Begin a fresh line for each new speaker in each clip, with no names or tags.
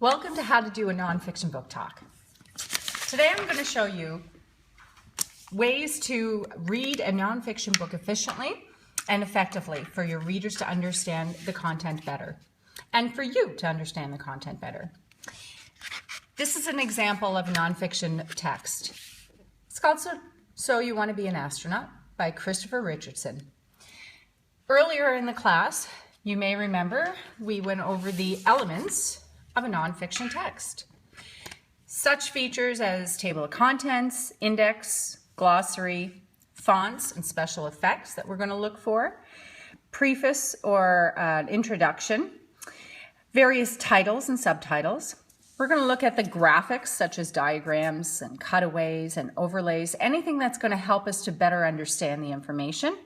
Welcome to How to Do a Nonfiction Book Talk. Today I'm going to show you ways to read a nonfiction book efficiently and effectively for your readers to understand the content better and for you to understand the content better. This is an example of a nonfiction text. It's called So You Want to Be an Astronaut by Christopher Richardson. Earlier in the class, you may remember we went over the elements of a nonfiction text. Such features as table of contents, index, glossary, fonts, and special effects that we're going to look for, preface or introduction, various titles and subtitles. We're going to look at the graphics such as diagrams and cutaways and overlays, anything that's going to help us to better understand the information.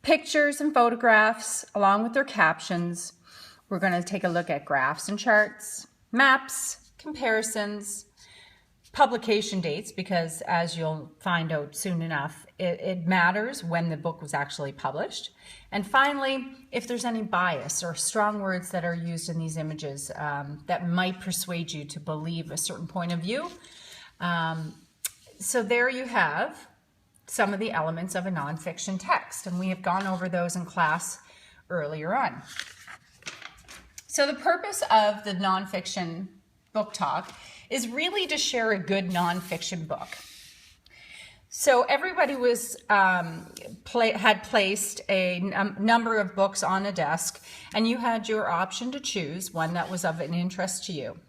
Pictures and photographs along with their captions. We're going to take a look at graphs and charts, maps, comparisons, publication dates, because as you'll find out soon enough, it matters when the book was actually published. And finally, if there's any bias or strong words that are used in these images that might persuade you to believe a certain point of view. So there you have some of the elements of a nonfiction text, and we have gone over those in class earlier on. So the purpose of the nonfiction book talk is really to share a good nonfiction book. So everybody was had placed a number of books on a desk, and you had your option to choose one that was of an interest to you.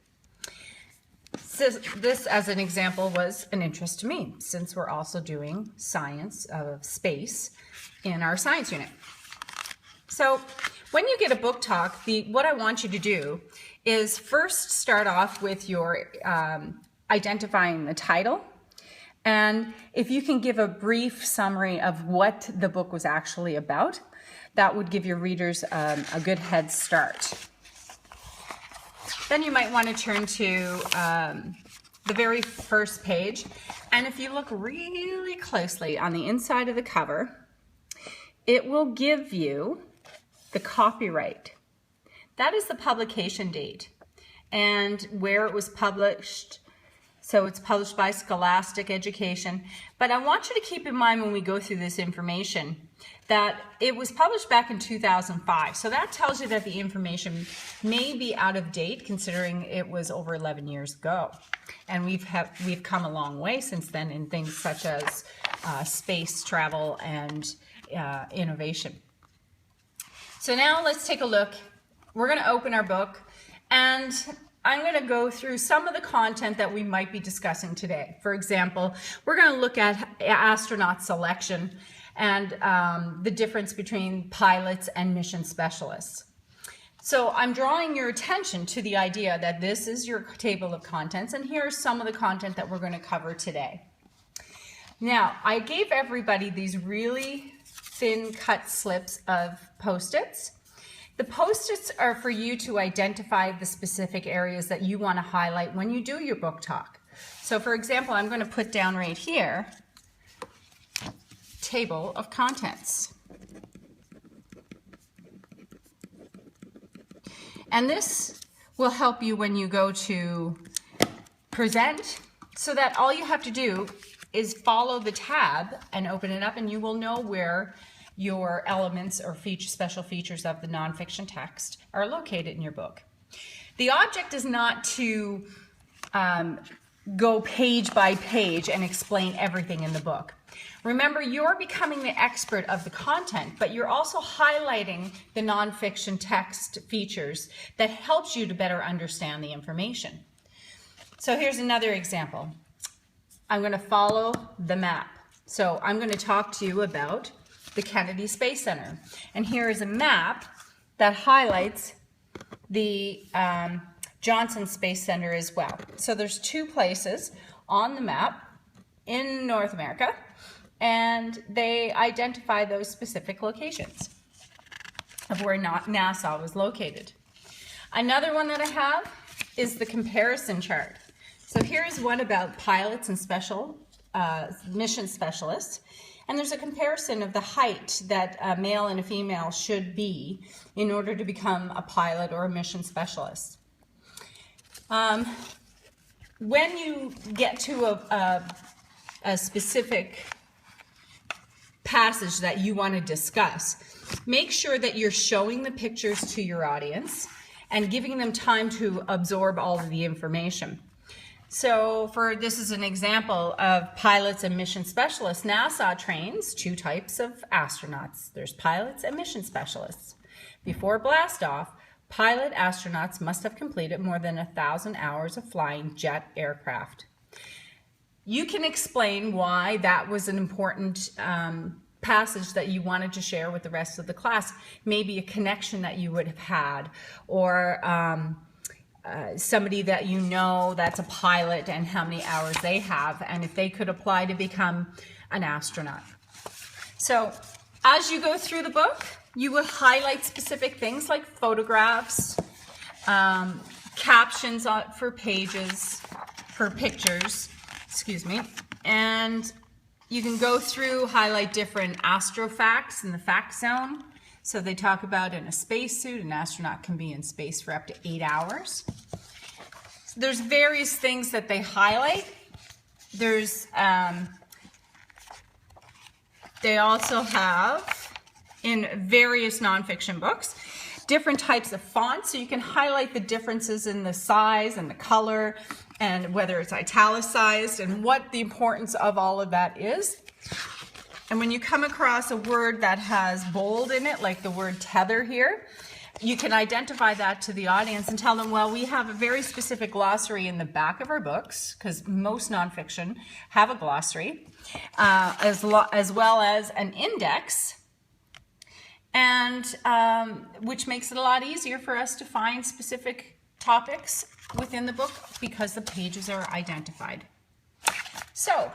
So this, as an example, was an interest to me, since we're also doing science of space in our science unit. So when you get a book talk, what I want you to do is first start off with your identifying the title. And if you can give a brief summary of what the book was actually about, that would give your readers a good head start. Then you might want to turn to the very first page. And if you look really closely on the inside of the cover, it will give you the copyright. That is the publication date and where it was published. So it's published by Scholastic Education. But I want you to keep in mind when we go through this information that it was published back in 2005. So that tells you that the information may be out of date, considering it was over 11 years ago. And we've come a long way since then in things such as space travel and innovation. So now let's take a look. We're going to open our book, and I'm going to go through some of the content that we might be discussing today. For example, we're going to look at astronaut selection and the difference between pilots and mission specialists. So I'm drawing your attention to the idea that this is your table of contents, and here's some of the content that we're going to cover today. Now, I gave everybody these really thin cut slips of Post-its. The Post-its are for you to identify the specific areas that you want to highlight when you do your book talk. So for example, I'm going to put down right here, table of contents. And this will help you when you go to present, so that all you have to do is follow the tab and open it up, and you will know where your elements or special features of the nonfiction text are located in your book. The object is not to go page by page and explain everything in the book. Remember, you're becoming the expert of the content, but you're also highlighting the nonfiction text features that helps you to better understand the information. So here's another example. I'm going to follow the map. So I'm going to talk to you about the Kennedy Space Center. And here is a map that highlights the Johnson Space Center as well. So there's two places on the map in North America, and they identify those specific locations of where NASA was located. Another one that I have is the comparison chart. So here's one about pilots and special mission specialists. And there's a comparison of the height that a male and a female should be in order to become a pilot or a mission specialist. When you get to a specific passage that you want to discuss, make sure that you're showing the pictures to your audience and giving them time to absorb all of the information. So this is an example of pilots and mission specialists. NASA trains two types of astronauts. There's pilots and mission specialists. Before blastoff, pilot astronauts must have completed more than 1,000 hours of flying jet aircraft. You can explain why that was an important passage that you wanted to share with the rest of the class. Maybe a connection that you would have had, or somebody that you know that's a pilot and how many hours they have, and if they could apply to become an astronaut. So as you go through the book, you will highlight specific things like photographs, captions for pages, for pictures, and you can go through, highlight different astrofacts in the fact zone. So they talk about in a spacesuit, an astronaut can be in space for up to 8 hours. So there's various things that they highlight. There's, they also have, in various nonfiction books, different types of fonts. So you can highlight the differences in the size and the color, and whether it's italicized, and what the importance of all of that is. And when you come across a word that has bold in it, like the word tether here, you can identify that to the audience and tell them, well, we have a very specific glossary in the back of our books, because most nonfiction have a glossary, as well as an index, and which makes it a lot easier for us to find specific topics within the book because the pages are identified. So,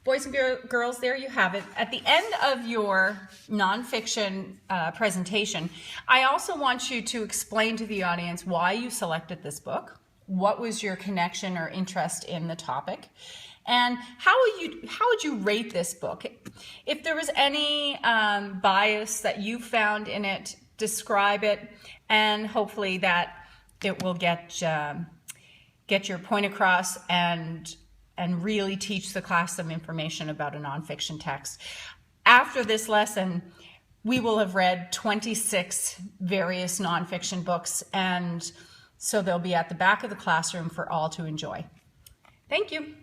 boys and girls, there you have it. At the end of your nonfiction presentation, I also want you to explain to the audience why you selected this book, what was your connection or interest in the topic, and how would you rate this book? If there was any bias that you found in it, describe it, and hopefully that it will get your point across and really teach the class some information about a nonfiction text. After this lesson, we will have read 26 various nonfiction books, and so they'll be at the back of the classroom for all to enjoy. Thank you.